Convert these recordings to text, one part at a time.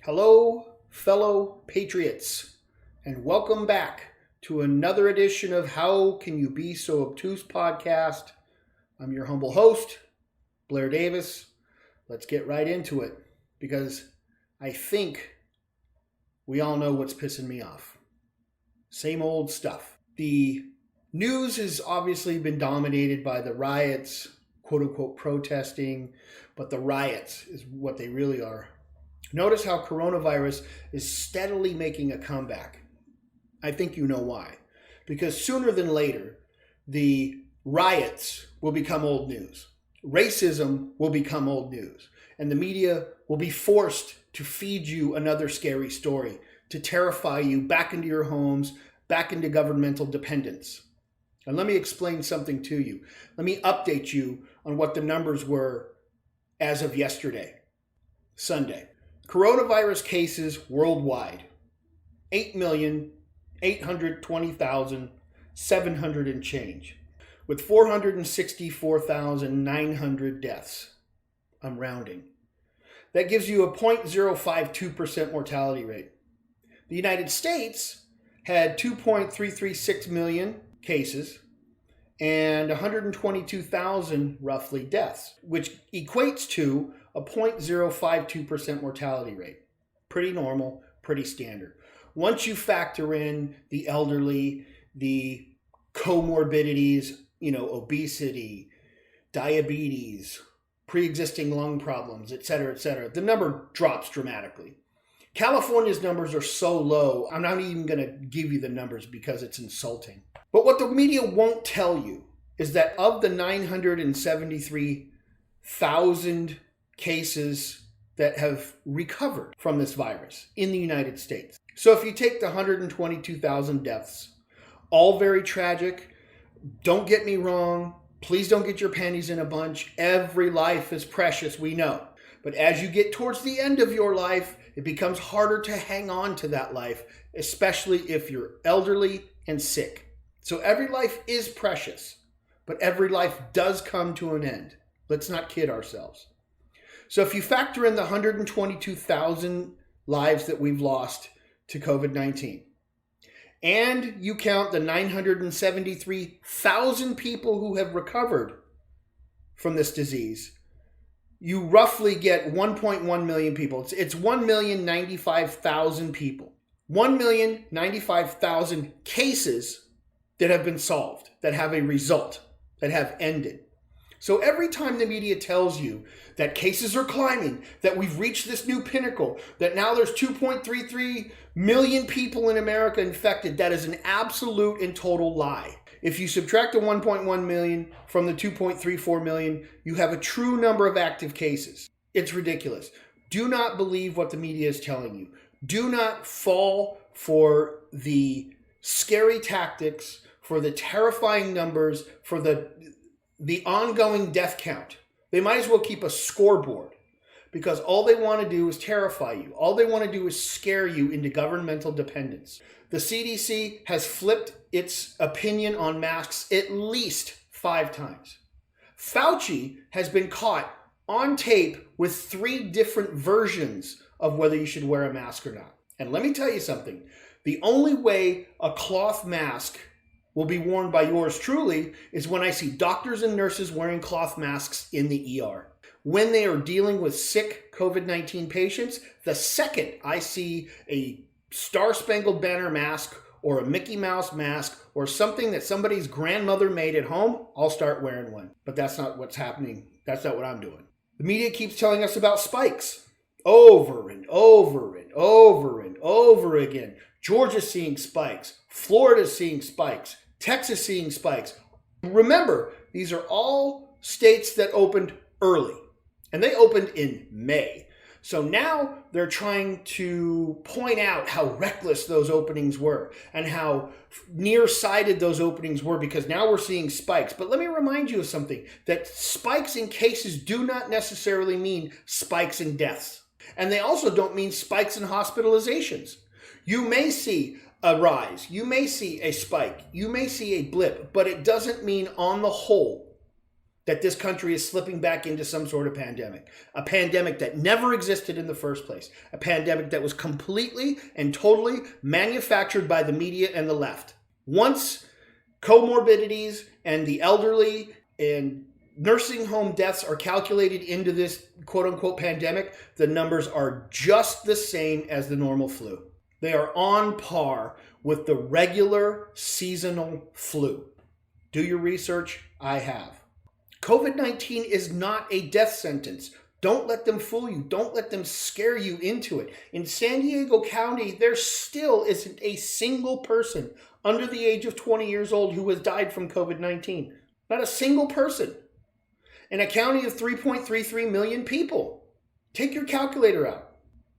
Hello, fellow patriots, and welcome back to another edition of How Can You Be So Obtuse podcast. I'm your humble host, Blair Davis. Let's get right into it because I think we all know what's pissing me off. Same old stuff. The news has obviously been dominated by the riots, quote unquote protesting, but the riots is what they really are. Notice how coronavirus is steadily making a comeback. I think you know why. Because sooner than later, the riots will become old news. Racism will become old news. And the media will be forced to feed you another scary story, to terrify you back into your homes, back into governmental dependence. And let me explain something to you. Let me update you on what the numbers were as of yesterday, Sunday. Coronavirus cases worldwide, 8,820,700 and change, with 464,900 deaths. I'm rounding. That gives you a 0.052% mortality rate. The United States had 2.336 million cases and 122,000 roughly deaths, which equates to a 0.052% mortality rate. Pretty normal, pretty standard. Once you factor in the elderly, the comorbidities, obesity, diabetes, pre-existing lung problems, et cetera, the number drops dramatically. California's numbers are so low, I'm not even going to give you the numbers because it's insulting. But what the media won't tell you is that of the 973,000 cases that have recovered from this virus in the United States. So if you take the 122,000 deaths, all very tragic, don't get me wrong, please don't get your panties in a bunch. Every life is precious, we know. But as you get towards the end of your life, it becomes harder to hang on to that life, especially if you're elderly and sick. So every life is precious, but every life does come to an end. Let's not kid ourselves. So if you factor in the 122,000 lives that we've lost to COVID-19, and you count the 973,000 people who have recovered from this disease, you roughly get 1.1 million people. It's 1,095,000 people. 1,095,000 cases that have been solved, that have a result, that have ended. So every time the media tells you that cases are climbing, that we've reached this new pinnacle, that now there's 2.33 million people in America infected, that is an absolute and total lie. If you subtract the 1.1 million from the 2.34 million, you have a true number of active cases. It's ridiculous. Do not believe what the media is telling you. Do not fall for the scary tactics, for the terrifying numbers, for the ongoing death count. They might as well keep a scoreboard because all they want to do is terrify you. All they want to do is scare you into governmental dependence. The CDC has flipped its opinion on masks at least 5 times. Fauci has been caught on tape with 3 different versions of whether you should wear a mask or not. And let me tell you something. The only way a cloth mask will be worn by yours truly is when I see doctors and nurses wearing cloth masks in the ER. When they are dealing with sick COVID-19 patients, the second I see a Star-Spangled Banner mask or a Mickey Mouse mask or something that somebody's grandmother made at home, I'll start wearing one. But that's not what's happening. That's not what I'm doing. The media keeps telling us about spikes over and over and over and over again. Georgia's seeing spikes. Florida's seeing spikes. Texas seeing spikes. Remember, these are all states that opened early, and they opened in May. So now they're trying to point out how reckless those openings were and how nearsighted those openings were because now we're seeing spikes. But let me remind you of something, that spikes in cases do not necessarily mean spikes in deaths. And they also don't mean spikes in hospitalizations. You may see a rise, you may see a spike, you may see a blip, but it doesn't mean on the whole that this country is slipping back into some sort of pandemic. A pandemic that never existed in the first place. A pandemic that was completely and totally manufactured by the media and the left. Once comorbidities and the elderly and nursing home deaths are calculated into this quote-unquote pandemic, the numbers are just the same as the normal flu. They are on par with the regular seasonal flu. Do your research. I have. COVID-19 is not a death sentence. Don't let them fool you. Don't let them scare you into it. In San Diego County, there still isn't a single person under the age of 20 years old who has died from COVID-19. Not a single person. In a county of 3.33 million people. Take your calculator out.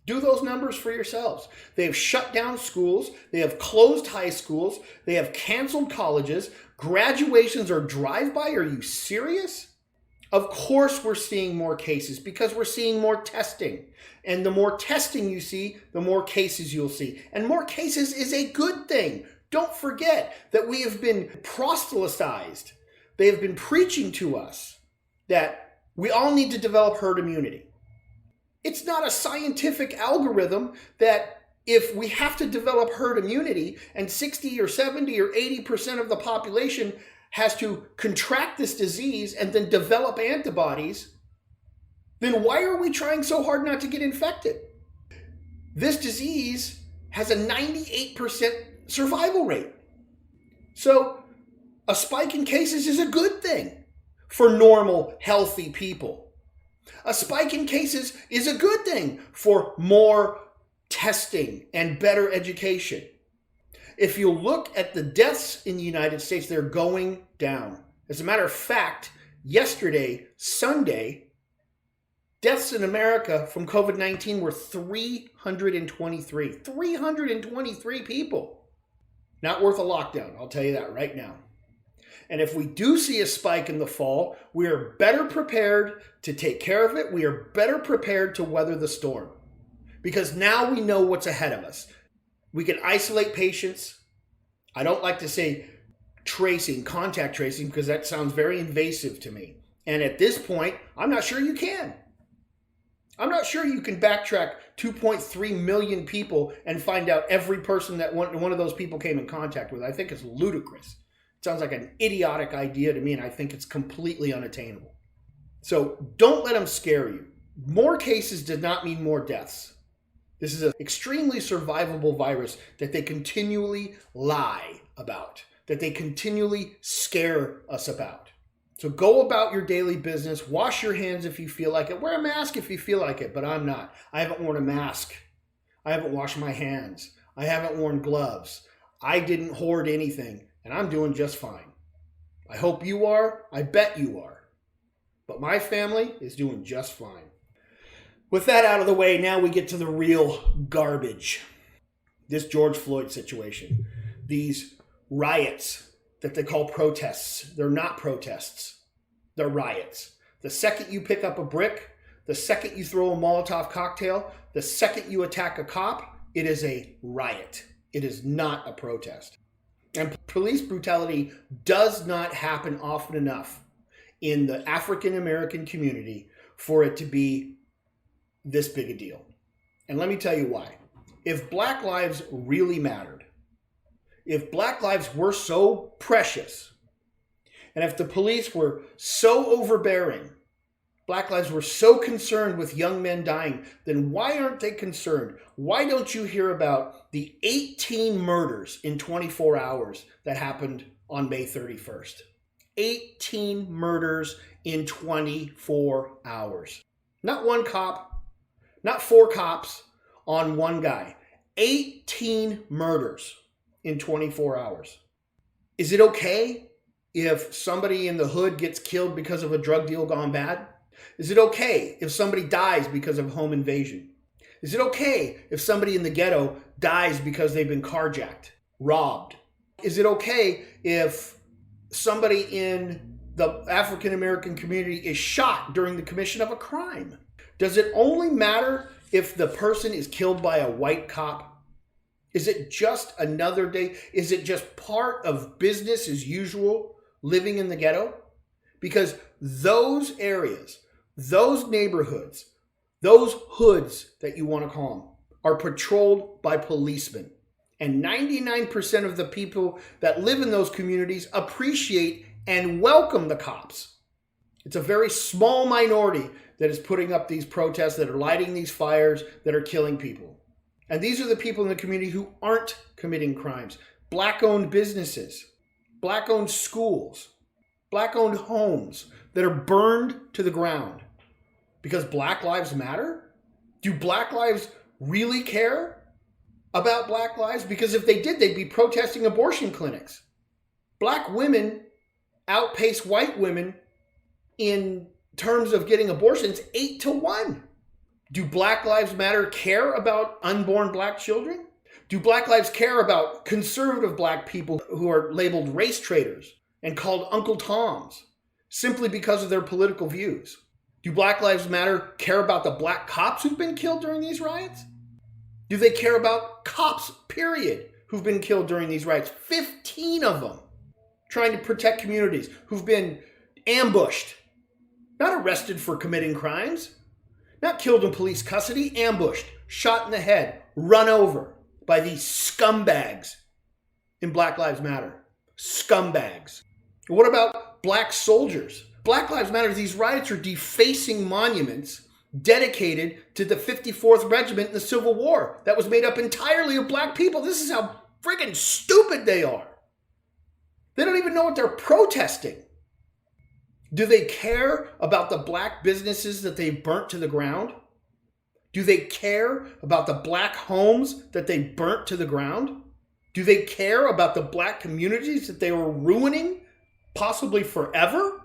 Do those numbers for yourselves. They have shut down schools. They have closed high schools. They have canceled colleges. Graduations are drive-by. Are you serious? Of course we're seeing more cases because we're seeing more testing. And the more testing you see, the more cases you'll see. And more cases is a good thing. Don't forget that we have been proselytized. They have been preaching to us that we all need to develop herd immunity. It's not a scientific algorithm that if we have to develop herd immunity and 60 or 70 or 80% of the population has to contract this disease and then develop antibodies, then why are we trying so hard not to get infected? This disease has a 98% survival rate. So a spike in cases is a good thing for normal, healthy people. A spike in cases is a good thing for more testing and better education. If you look at the deaths in the United States, they're going down. As a matter of fact, yesterday, Sunday, deaths in America from COVID-19 were 323. 323 people. Not worth a lockdown, I'll tell you that right now. And if we do see a spike in the fall, we are better prepared to take care of it. We are better prepared to weather the storm. Because now we know what's ahead of us. We can isolate patients. I don't like to say tracing, contact tracing, because that sounds very invasive to me. And at this point, I'm not sure you can. I'm not sure you can backtrack 2.3 million people and find out every person that one of those people came in contact with. I think it's ludicrous. Sounds like an idiotic idea to me, and I think it's completely unattainable. So don't let them scare you. More cases did not mean more deaths. This is an extremely survivable virus that they continually lie about, that they continually scare us about. So go about your daily business. Wash your hands if you feel like it. Wear a mask if you feel like it, but I'm not. I haven't worn a mask. I haven't washed my hands. I haven't worn gloves. I didn't hoard anything. And I'm doing just fine. I hope you are. I bet you are. But my family is doing just fine. With that out of the way, now we get to the real garbage. This George Floyd situation. These riots that they call protests. They're not protests. They're riots. The second you pick up a brick, the second you throw a Molotov cocktail, the second you attack a cop, it is a riot. It is not a protest. And police brutality does not happen often enough in the African American community for it to be this big a deal. And let me tell you why. If Black lives really mattered, if Black lives were so precious, and if the police were so overbearing, Black lives were so concerned with young men dying, then why aren't they concerned? Why don't you hear about the 18 murders in 24 hours that happened on May 31st? 18 murders in 24 hours. Not one cop, not 4 cops on one guy. 18 murders in 24 hours. Is it okay if somebody in the hood gets killed because of a drug deal gone bad? Is it okay if somebody dies because of home invasion? Is it okay if somebody in the ghetto dies because they've been carjacked, robbed? Is it okay if somebody in the African American community is shot during the commission of a crime? Does it only matter if the person is killed by a white cop? Is it just another day? Is it just part of business as usual living in the ghetto? because those areas, those neighborhoods, those hoods that you want to call them, are patrolled by policemen. And 99% of the people that live in those communities appreciate and welcome the cops. It's a very small minority that is putting up these protests, that are lighting these fires, that are killing people. And these are the people in the community who aren't committing crimes. Black-owned businesses, Black-owned schools, Black-owned homes that are burned to the ground. Because Black Lives Matter? Do Black lives really care about Black lives? Because if they did, they'd be protesting abortion clinics. Black women outpace white women in terms of getting abortions 8-1. Do Black Lives Matter care about unborn Black children? Do Black lives care about conservative Black people who are labeled race traitors and called Uncle Toms simply because of their political views? Do Black Lives Matter care about the Black cops who've been killed during these riots? Do they care about cops, period, who've been killed during these riots? 15 of them trying to protect communities who've been ambushed, not arrested for committing crimes, not killed in police custody, ambushed, shot in the head, run over by these scumbags in Black Lives Matter. Scumbags. What about Black soldiers? Black Lives Matter, these riots are defacing monuments dedicated to the 54th Regiment in the Civil War that was made up entirely of Black people. This is how friggin' stupid they are. They don't even know what they're protesting. Do they care about the Black businesses that they've burnt to the ground? Do they care about the Black homes that they burnt to the ground? Do they care about the Black communities that they were ruining, possibly forever?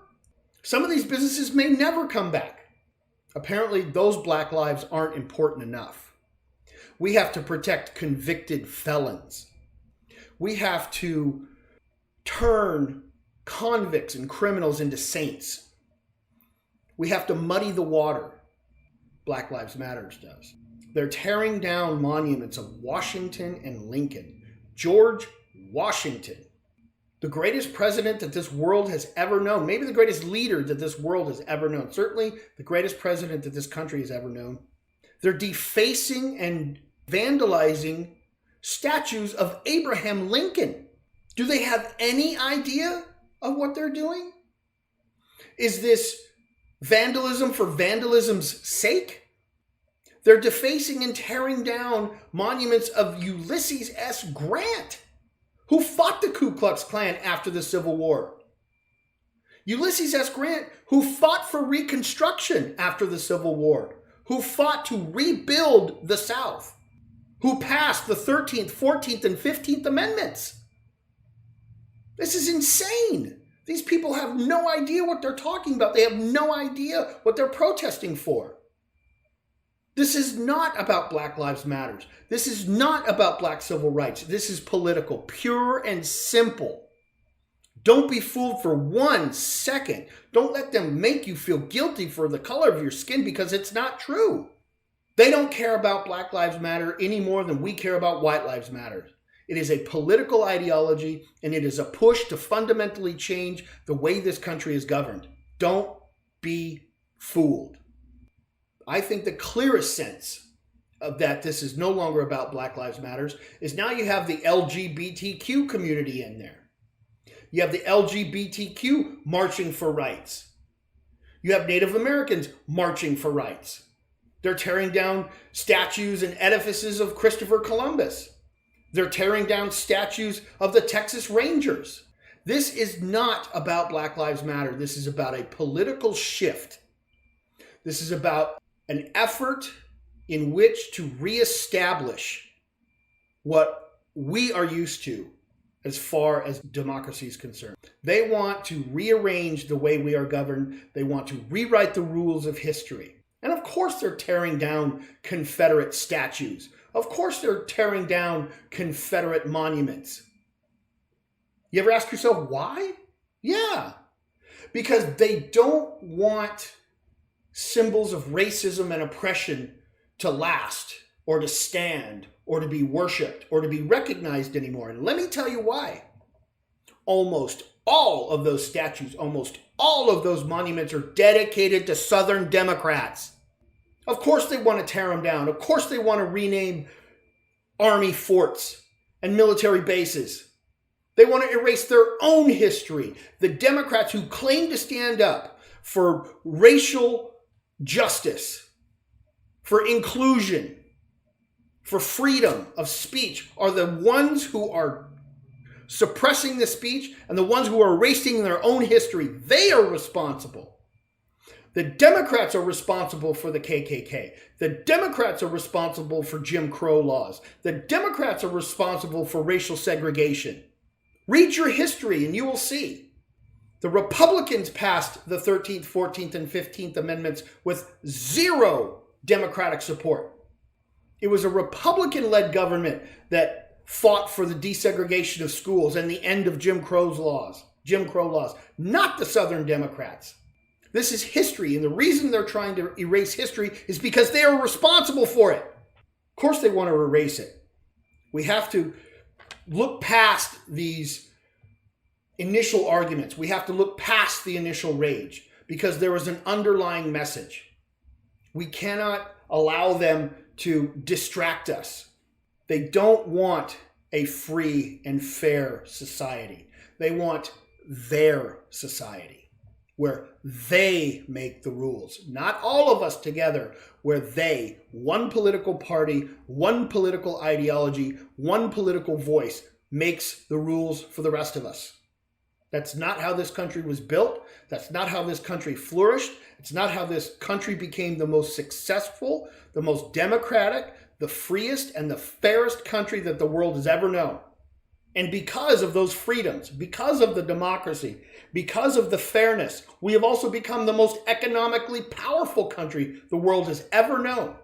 Some of these businesses may never come back. Apparently, those Black lives aren't important enough. We have to protect convicted felons. We have to turn convicts and criminals into saints. We have to muddy the water. Black Lives Matter does. They're tearing down monuments of Washington and Lincoln. George Washington, the greatest president that this world has ever known, maybe the greatest leader that this world has ever known, certainly the greatest president that this country has ever known. They're defacing and vandalizing statues of Abraham Lincoln. Do they have any idea of what they're doing? Is this vandalism for vandalism's sake? They're defacing and tearing down monuments of Ulysses S. Grant, who fought the Ku Klux Klan after the Civil War. Ulysses S. Grant, who fought for Reconstruction after the Civil War, who fought to rebuild the South, who passed the 13th, 14th, and 15th Amendments. This is insane. These people have no idea what they're talking about. They have no idea what they're protesting for. This is not about Black Lives Matter. This is not about Black civil rights. This is political, pure and simple. Don't be fooled for 1 second. Don't let them make you feel guilty for the color of your skin, because it's not true. They don't care about Black Lives Matter any more than we care about White Lives Matter. It is a political ideology, and it is a push to fundamentally change the way this country is governed. Don't be fooled. I think the clearest sense of that this is no longer about Black Lives Matter is now you have the LGBTQ community in there. You have the LGBTQ marching for rights. You have Native Americans marching for rights. They're tearing down statues and edifices of Christopher Columbus. They're tearing down statues of the Texas Rangers. This is not about Black Lives Matter. This is about a political shift. This is about an effort in which to reestablish what we are used to as far as democracy is concerned. They want to rearrange the way we are governed. They want to rewrite the rules of history. And of course they're tearing down Confederate statues. Of course they're tearing down Confederate monuments. You ever ask yourself why? Yeah, because they don't want symbols of racism and oppression to last or to stand or to be worshipped or to be recognized anymore. And let me tell you why. Almost all of those statues, almost all of those monuments are dedicated to Southern Democrats. Of course they want to tear them down. Of course they want to rename army forts and military bases. They want to erase their own history. The Democrats who claim to stand up for racial justice, for inclusion, for freedom of speech are the ones who are suppressing the speech and the ones who are erasing their own history. They are responsible. The Democrats are responsible for the KKK. The Democrats are responsible for Jim Crow laws. The Democrats are responsible for racial segregation. Read your history and you will see. The Republicans passed the 13th, 14th, and 15th Amendments with zero Democratic support. It was a Republican-led government that fought for the desegregation of schools and the end of Jim Crow laws, not the Southern Democrats. This is history, and the reason they're trying to erase history is because they are responsible for it. Of course they want to erase it. We have to look past these initial arguments. We have to look past the initial rage because there is an underlying message. We cannot allow them to distract us. They don't want a free and fair society. They want their society where they make the rules. Not all of us together, where they, one political party, one political ideology, one political voice, makes the rules for the rest of us. That's not how this country was built. That's not how this country flourished. It's not how this country became the most successful, the most democratic, the freest, and the fairest country that the world has ever known. And because of those freedoms, because of the democracy, because of the fairness, we have also become the most economically powerful country the world has ever known.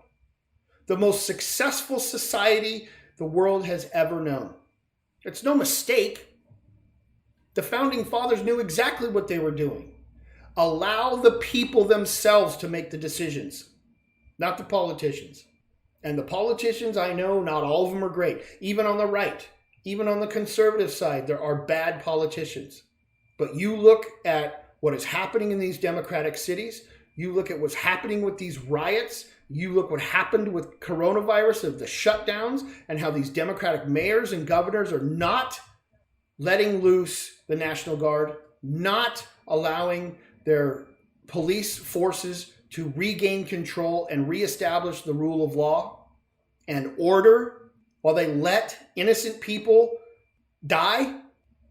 The most successful society the world has ever known. It's no mistake. The founding fathers knew exactly what they were doing. Allow the people themselves to make the decisions, not the politicians. And the politicians, I know, not all of them are great. Even on the right, even on the conservative side, there are bad politicians. But you look at what is happening in these democratic cities, you look at what's happening with these riots, you look what happened with coronavirus, of the shutdowns, and how these democratic mayors and governors are not letting loose the National Guard, not allowing their police forces to regain control and reestablish the rule of law and order while they let innocent people die.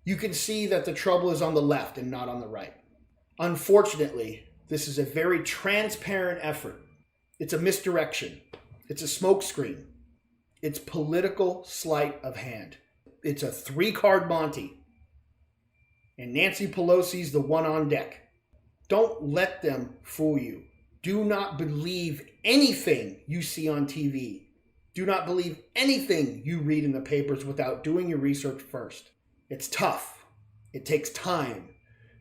You can see that the trouble is on the left and not on the right. Unfortunately, this is a very transparent effort. It's a misdirection. It's a smokescreen. It's political sleight of hand. It's a 3-card Monty. And Nancy Pelosi's the one on deck. Don't let them fool you. Do not believe anything you see on TV. Do not believe anything you read in the papers without doing your research first. It's tough. It takes time.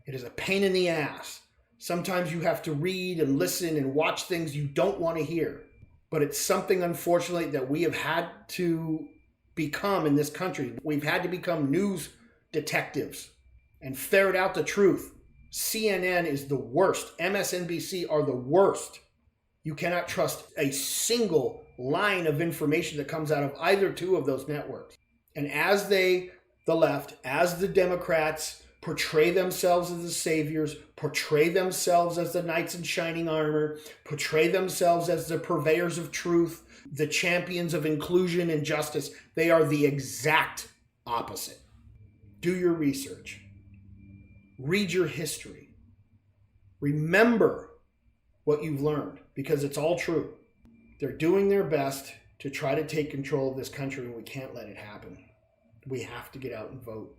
It is a pain in the ass. Sometimes you have to read and listen and watch things you don't want to hear. But it's something, unfortunately, that we have had to become in this country. We've had to become news detectives and ferret out the truth. CNN is the worst. MSNBC are the worst. You cannot trust a single line of information that comes out of either two of those networks. And as the left, as the Democrats portray themselves as the saviors, portray themselves as the knights in shining armor, portray themselves as the purveyors of truth, the champions of inclusion and justice, they are the exact opposite. Do your research. Read your history. Remember what you've learned, because it's all true. They're doing their best to try to take control of this country, and we can't let it happen. We have to get out and vote.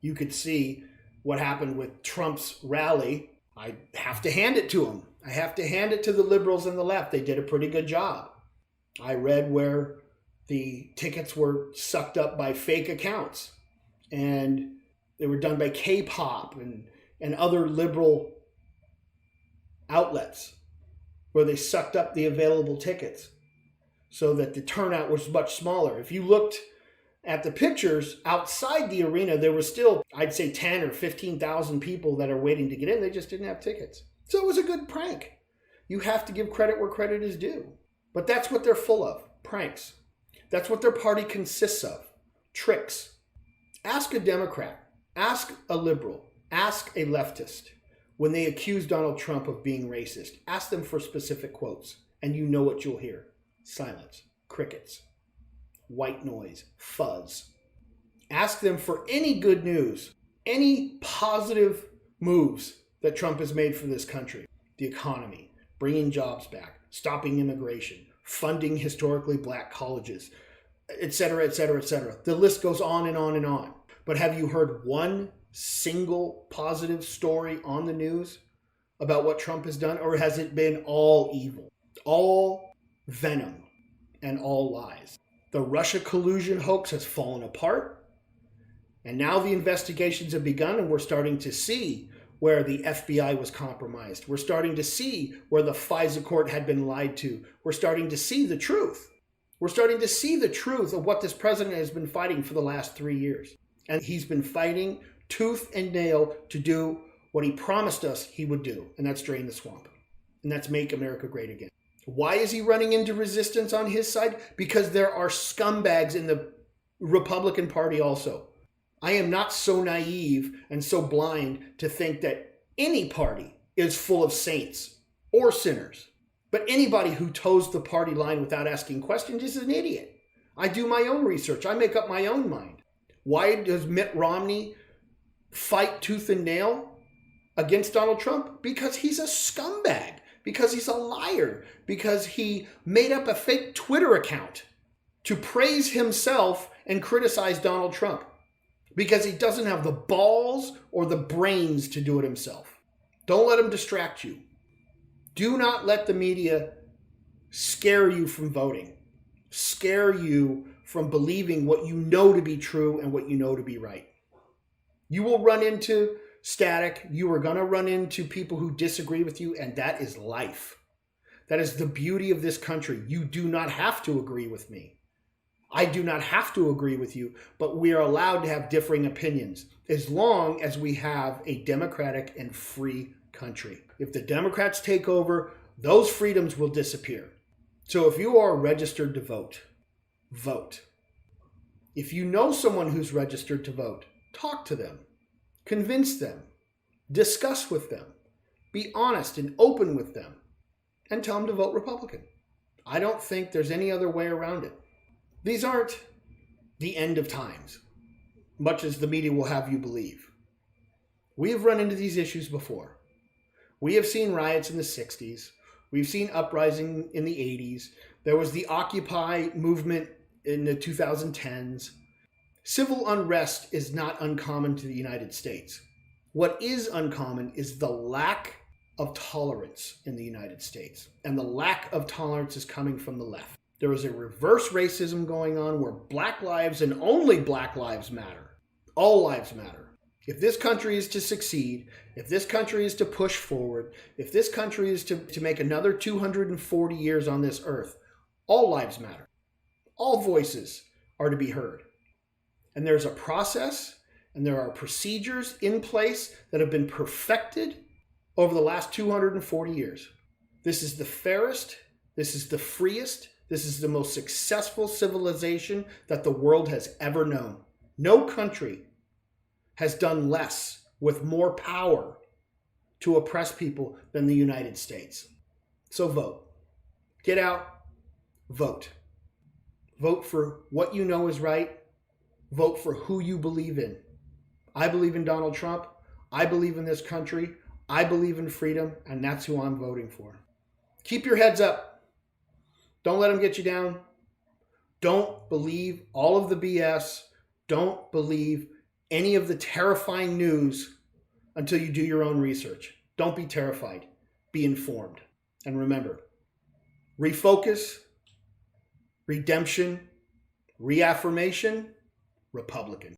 You could see what happened with Trump's rally. I have to hand it to him. I have to hand it to the liberals and the left. They did a pretty good job. I read where the tickets were sucked up by fake accounts, and they were done by K-pop and other liberal outlets where they sucked up the available tickets so that the turnout was much smaller. If you looked At the pictures outside the arena, there was still, I'd say 10 or 15,000 people that are waiting to get in. They just didn't have tickets. So it was a good prank. You have to give credit where credit is due. But that's what they're full of, pranks. That's what their party consists of, tricks. Ask a Democrat, ask a liberal, ask a leftist when they accuse Donald Trump of being racist. Ask them for specific quotes, and you know what you'll hear. Silence, crickets, white noise, fuzz. Ask them for any good news, any positive moves that Trump has made for this country. The economy, bringing jobs back, stopping immigration, funding historically black colleges, etc., etc., etc. The list goes on and on and on. But have you heard one single positive story on the news about what Trump has done? Or has it been all evil, all venom, and all lies? The Russia collusion hoax has fallen apart. And now the investigations have begun, and we're starting to see where the FBI was compromised. We're starting to see where the FISA court had been lied to. We're starting to see the truth. We're starting to see the truth of what this president has been fighting for the last 3 years. And he's been fighting tooth and nail to do what he promised us he would do, and that's drain the swamp. And that's make America great again. Why is he running into resistance on his side? Because there are scumbags in the Republican Party also. I am not so naive and so blind to think that any party is full of saints or sinners. But anybody who toes the party line without asking questions is an idiot. I do my own research. I make up my own mind. Why does Mitt Romney fight tooth and nail against Donald Trump? Because he's a scumbag. Because he's a liar, because he made up a fake Twitter account to praise himself and criticize Donald Trump, because he doesn't have the balls or the brains to do it himself. Don't let him distract you. Do not let the media scare you from voting, scare you from believing what you know to be true and what you know to be right. You will run into static. You are going to run into people who disagree with you, and that is life. That is the beauty of this country. You do not have to agree with me. I do not have to agree with you, but we are allowed to have differing opinions as long as we have a democratic and free country. If the Democrats take over, those freedoms will disappear. So if you are registered to vote, vote. If you know someone who's registered to vote, talk to them. Convince them, discuss with them, be honest and open with them, and tell them to vote Republican. I don't think there's any other way around it. These aren't the end of times, much as the media will have you believe. We have run into these issues before. We have seen riots in the 60s. We've seen uprising in the 80s. There was the Occupy movement in the 2010s. Civil unrest is not uncommon to the United States. What is uncommon is the lack of tolerance in the United States. And the lack of tolerance is coming from the left. There is a reverse racism going on where black lives and only black lives matter. All lives matter. If this country is to succeed, if this country is to push forward, if this country is to make another 240 years on this earth, all lives matter. All voices are to be heard. And there's a process and there are procedures in place that have been perfected over the last 240 years. This is the fairest, this is the freest, this is the most successful civilization that the world has ever known. No country has done less with more power to oppress people than the United States. So vote. Get out, vote. Vote for what you know is right. Vote for who you believe in. I believe in Donald Trump. I believe in this country. I believe in freedom, and that's who I'm voting for. Keep your heads up. Don't let them get you down. Don't believe all of the BS. Don't believe any of the terrifying news until you do your own research. Don't be terrified. Be informed. And remember, refocus, redemption, reaffirmation, Republican.